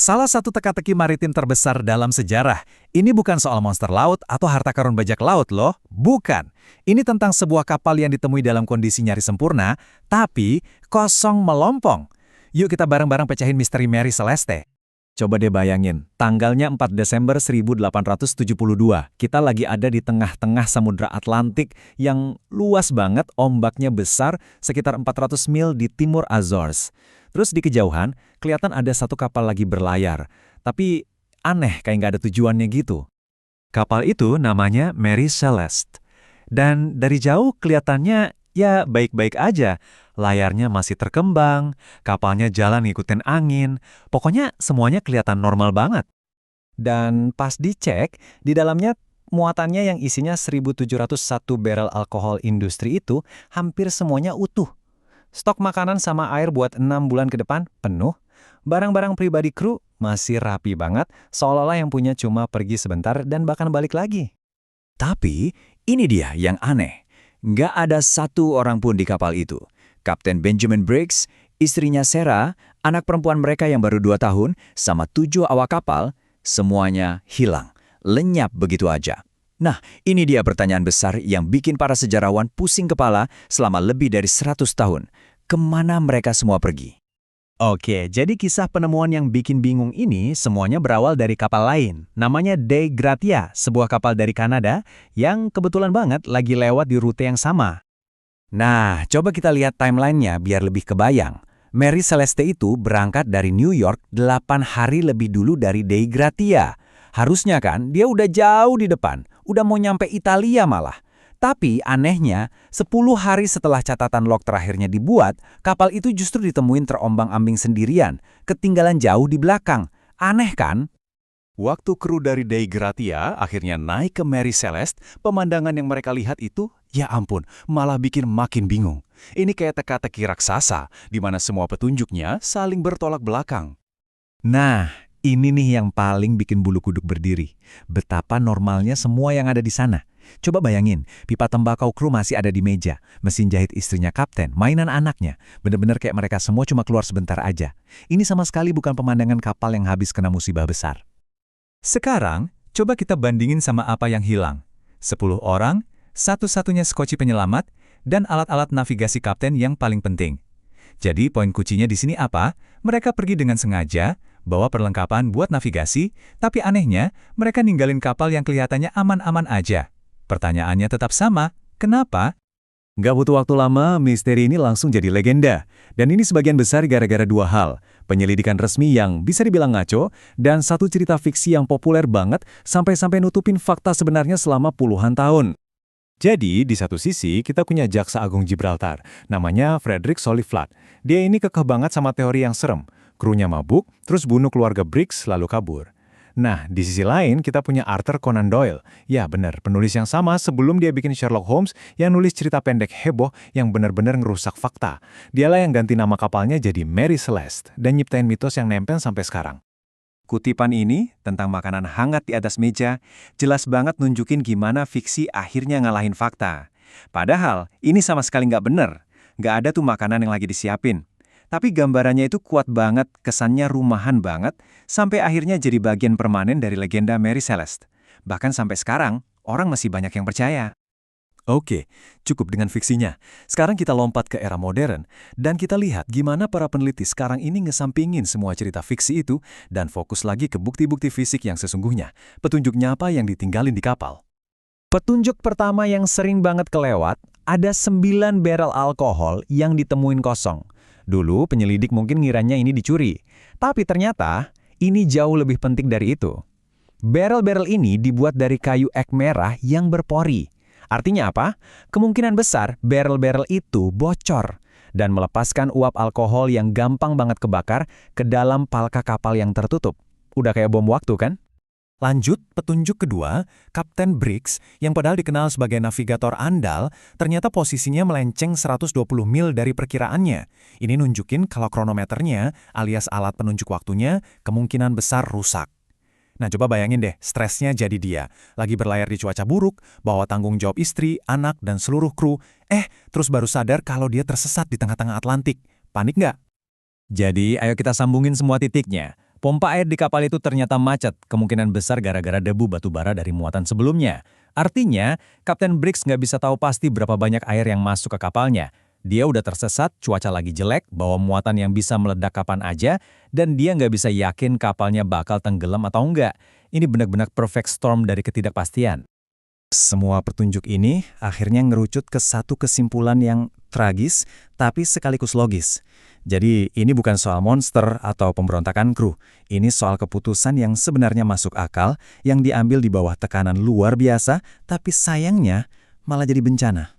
Salah satu teka-teki maritim terbesar dalam sejarah. Ini bukan soal monster laut atau harta karun bajak laut loh. Bukan. Ini tentang sebuah kapal yang ditemui dalam kondisi nyaris sempurna, tapi kosong melompong. Yuk kita bareng-barang pecahin misteri Mary Celeste. Coba deh bayangin, tanggalnya 4 Desember 1872, kita lagi ada di tengah-tengah Samudra Atlantik yang luas banget, ombaknya besar, sekitar 400 mil di timur Azores. Terus di kejauhan, kelihatan ada satu kapal lagi berlayar, tapi aneh kayak nggak ada tujuannya gitu. Kapal itu namanya Mary Celeste. Dan dari jauh kelihatannya ya baik-baik aja. Layarnya masih terkembang, kapalnya jalan ngikutin angin, pokoknya semuanya kelihatan normal banget. Dan pas dicek, di dalamnya muatannya yang isinya 1.701 barel alkohol industri itu hampir semuanya utuh. Stok makanan sama air buat 6 bulan ke depan penuh. Barang-barang pribadi kru masih rapi banget, seolah-olah yang punya cuma pergi sebentar dan bahkan balik lagi. Tapi ini dia yang aneh. Nggak ada satu orang pun di kapal itu. Kapten Benjamin Briggs, istrinya Sarah, anak perempuan mereka yang baru 2 tahun, sama 7 awak kapal, semuanya hilang, lenyap begitu aja. Nah, ini dia pertanyaan besar yang bikin para sejarawan pusing kepala selama lebih dari 100 tahun. Kemana mereka semua pergi? Oke, jadi kisah penemuan yang bikin bingung ini semuanya berawal dari kapal lain. Namanya Dei Gratia, sebuah kapal dari Kanada yang kebetulan banget lagi lewat di rute yang sama. Nah, coba kita lihat timelinenya biar lebih kebayang. Mary Celeste itu berangkat dari New York 8 hari lebih dulu dari Dei Gratia. Harusnya kan dia udah jauh di depan, udah mau nyampe Italia malah. Tapi anehnya, 10 hari setelah catatan log terakhirnya dibuat, kapal itu justru ditemuin terombang-ambing sendirian, ketinggalan jauh di belakang. Aneh kan? Waktu kru dari Dei Gratia akhirnya naik ke Mary Celeste, pemandangan yang mereka lihat itu, ya ampun, malah bikin makin bingung. Ini kayak teka-teki raksasa, di mana semua petunjuknya saling bertolak belakang. Nah, ini nih yang paling bikin bulu kuduk berdiri. Betapa normalnya semua yang ada di sana. Coba bayangin, pipa tembakau kru masih ada di meja, mesin jahit istrinya kapten, mainan anaknya. Bener-bener kayak mereka semua cuma keluar sebentar aja. Ini sama sekali bukan pemandangan kapal yang habis kena musibah besar. Sekarang, coba kita bandingin sama apa yang hilang. 10 orang, satu-satunya skoci penyelamat, dan alat-alat navigasi kapten yang paling penting. Jadi poin kuncinya di sini apa? Mereka pergi dengan sengaja, bawa perlengkapan buat navigasi, tapi anehnya mereka ninggalin kapal yang kelihatannya aman-aman aja. Pertanyaannya tetap sama, kenapa? Nggak butuh waktu lama, misteri ini langsung jadi legenda. Dan ini sebagian besar gara-gara 2 hal. Penyelidikan resmi yang bisa dibilang ngaco, dan satu cerita fiksi yang populer banget sampai-sampai nutupin fakta sebenarnya selama puluhan tahun. Jadi, di satu sisi, kita punya Jaksa Agung Gibraltar, namanya Frederick Soliflat. Dia ini kekeh banget sama teori yang serem. Krunya mabuk, terus bunuh keluarga Briggs, lalu kabur. Nah, di sisi lain kita punya Arthur Conan Doyle. Ya benar, penulis yang sama sebelum dia bikin Sherlock Holmes yang nulis cerita pendek heboh yang benar-benar ngerusak fakta. Dialah yang ganti nama kapalnya jadi Mary Celeste dan nyiptain mitos yang nempel sampai sekarang. Kutipan ini tentang makanan hangat di atas meja jelas banget nunjukin gimana fiksi akhirnya ngalahin fakta. Padahal ini sama sekali nggak bener. Nggak ada tuh makanan yang lagi disiapin. Tapi gambarannya itu kuat banget, kesannya rumahan banget, sampai akhirnya jadi bagian permanen dari legenda Mary Celeste. Bahkan sampai sekarang, orang masih banyak yang percaya. Oke, cukup dengan fiksinya. Sekarang kita lompat ke era modern, dan kita lihat gimana para peneliti sekarang ini ngesampingin semua cerita fiksi itu, dan fokus lagi ke bukti-bukti fisik yang sesungguhnya. Petunjuknya apa yang ditinggalin di kapal. Petunjuk pertama yang sering banget kelewat, ada 9 barel alkohol yang ditemuin kosong. Dulu penyelidik mungkin ngiranya ini dicuri, tapi ternyata ini jauh lebih penting dari itu. Barel-barel ini dibuat dari kayu ek merah yang berpori. Artinya apa? Kemungkinan besar barel-barel itu bocor dan melepaskan uap alkohol yang gampang banget kebakar ke dalam palka kapal yang tertutup. Udah kayak bom waktu kan? Lanjut, petunjuk kedua, Kapten Briggs, yang padahal dikenal sebagai navigator andal, ternyata posisinya melenceng 120 mil dari perkiraannya. Ini nunjukin kalau kronometernya, alias alat penunjuk waktunya, kemungkinan besar rusak. Nah, coba bayangin deh, stresnya jadi dia. Lagi berlayar di cuaca buruk, bawa tanggung jawab istri, anak, dan seluruh kru. Terus baru sadar kalau dia tersesat di tengah-tengah Atlantik. Panik nggak? Jadi, ayo kita sambungin semua titiknya. Pompa air di kapal itu ternyata macet, kemungkinan besar gara-gara debu batu bara dari muatan sebelumnya. Artinya, Kapten Briggs nggak bisa tahu pasti berapa banyak air yang masuk ke kapalnya. Dia udah tersesat, cuaca lagi jelek, bawa muatan yang bisa meledak kapan aja, dan dia nggak bisa yakin kapalnya bakal tenggelam atau enggak. Ini benar-benar perfect storm dari ketidakpastian. Semua petunjuk ini akhirnya ngerucut ke satu kesimpulan yang tragis, tapi sekaligus logis. Jadi ini bukan soal monster atau pemberontakan kru. Ini soal keputusan yang sebenarnya masuk akal, yang diambil di bawah tekanan luar biasa, tapi sayangnya malah jadi bencana.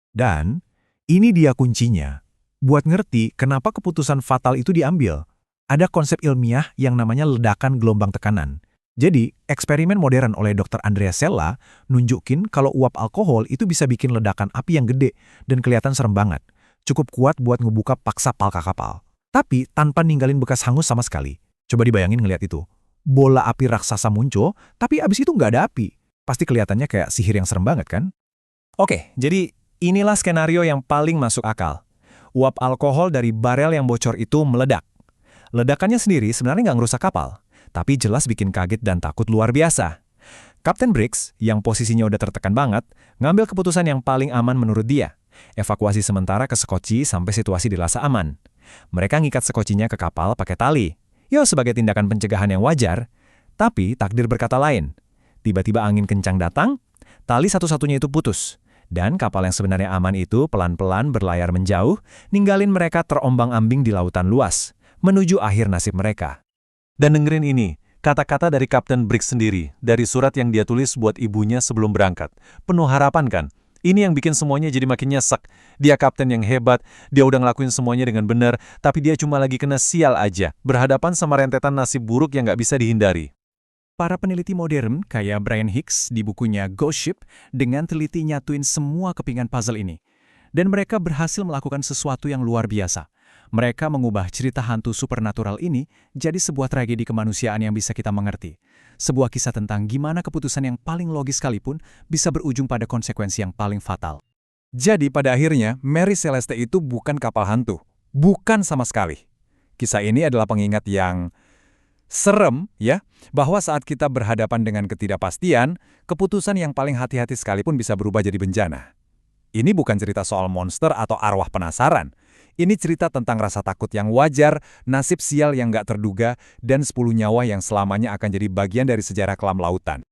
Dan ini dia kuncinya. Buat ngerti kenapa keputusan fatal itu diambil, ada konsep ilmiah yang namanya ledakan gelombang tekanan. Jadi, eksperimen modern oleh Dr. Andrea Sella nunjukin kalau uap alkohol itu bisa bikin ledakan api yang gede dan kelihatan serem banget. Cukup kuat buat ngebuka paksa palka kapal. Tapi tanpa ninggalin bekas hangus sama sekali. Coba dibayangin ngeliat itu. Bola api raksasa muncul, tapi abis itu nggak ada api. Pasti kelihatannya kayak sihir yang serem banget kan? Oke, jadi inilah skenario yang paling masuk akal. Uap alkohol dari barel yang bocor itu meledak. Ledakannya sendiri sebenarnya nggak ngerusak kapal, tapi jelas bikin kaget dan takut luar biasa. Kapten Briggs, yang posisinya udah tertekan banget, ngambil keputusan yang paling aman menurut dia. Evakuasi sementara ke Sekoci sampai situasi dirasa aman. Mereka ngikat sekocinya ke kapal pakai tali. Ya, sebagai tindakan pencegahan yang wajar. Tapi takdir berkata lain. Tiba-tiba angin kencang datang, tali satu-satunya itu putus. Dan kapal yang sebenarnya aman itu pelan-pelan berlayar menjauh, ninggalin mereka terombang-ambing di lautan luas, menuju akhir nasib mereka. Dan dengerin ini, kata-kata dari Kapten Briggs sendiri, dari surat yang dia tulis buat ibunya sebelum berangkat. Penuh harapan kan? Ini yang bikin semuanya jadi makin nyesek. Dia kapten yang hebat, dia udah ngelakuin semuanya dengan benar, tapi dia cuma lagi kena sial aja, berhadapan sama rentetan nasib buruk yang nggak bisa dihindari. Para peneliti modern, kayak Brian Hicks di bukunya Ghost Ship, dengan teliti nyatuin semua kepingan puzzle ini. Dan mereka berhasil melakukan sesuatu yang luar biasa. Mereka mengubah cerita hantu supernatural ini jadi sebuah tragedi kemanusiaan yang bisa kita mengerti. Sebuah kisah tentang gimana keputusan yang paling logis sekalipun bisa berujung pada konsekuensi yang paling fatal. Jadi pada akhirnya, Mary Celeste itu bukan kapal hantu. Bukan sama sekali. Kisah ini adalah pengingat yang serem, ya, bahwa saat kita berhadapan dengan ketidakpastian, keputusan yang paling hati-hati sekalipun bisa berubah jadi bencana. Ini bukan cerita soal monster atau arwah penasaran. Ini cerita tentang rasa takut yang wajar, nasib sial yang nggak terduga, dan 10 nyawa yang selamanya akan jadi bagian dari sejarah kelam lautan.